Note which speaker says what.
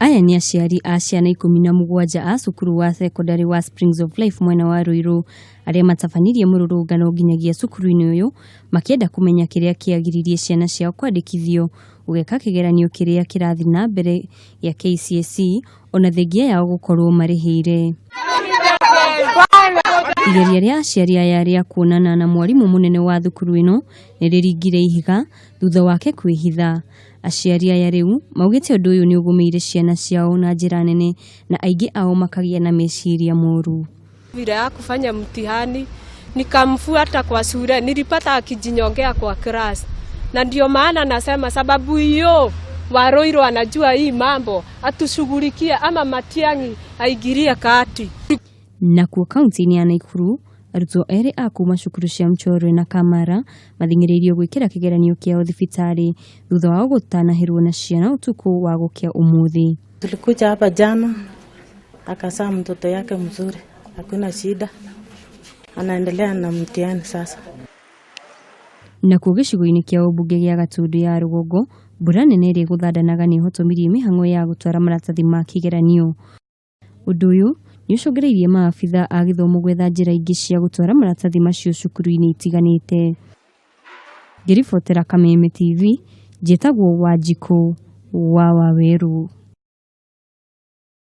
Speaker 1: Aya ni aciari a ciana 17 a cukuru wa secondary wa Springs of Life mwena wa Ruiru aria matabanirie mururungano nginyagia cukuru-ini uyu makienda kumenya kiria kiagiririe ciana ciao kwandikithio gugeka kigeranio kiria kirathi na mbere ya KCSE ona thengia yao gukorwo marihire. Igeria ria aciari aya ria kuonana na mwarimu munene wa thukuru ino niriringire ihiga thutha wake kwihitha. Aciari aya riu maugite undu uyu ni ugumeire ciana ciao na njira nene na aingi ao makagia na meciria moru.
Speaker 2: Bila ya kufanya mtihani nikamfuata kwa shule, nilipata akijinyongea kwa class, na ndio maana nasema sababu hiyo Waweru anajua hii mambo atushughulikie ama Matiang'i aigirie kati.
Speaker 1: Na kwa kaunti ya Nakuru Arutwo eri a kuma cukuru cia Mchorwe na Kamara mathingiririo gwikira kigeranio kiao thibitari thutha wa gutanahirwo na ciana utuku wa gukia umuthi.
Speaker 3: Tulikuja hapa jana akazaa mtoto yake mzuri, hakuna shida, anaendelea na mtihani sasa.
Speaker 1: Na kwa gicigo-ini kia ubunge gia Gatundu ya Rugongo mbura nene iri guthandanaga ni hotomirie mihango ya gutwara maratathi ma kigeranio. Undu uyu niucogereirie maabitha a githomo gwetha njira ingi cia gutwara maratathi macio cukuru-ini itiganite. Ngiribotera Kameme TV, njitagwo Wanjiku wa Waweru.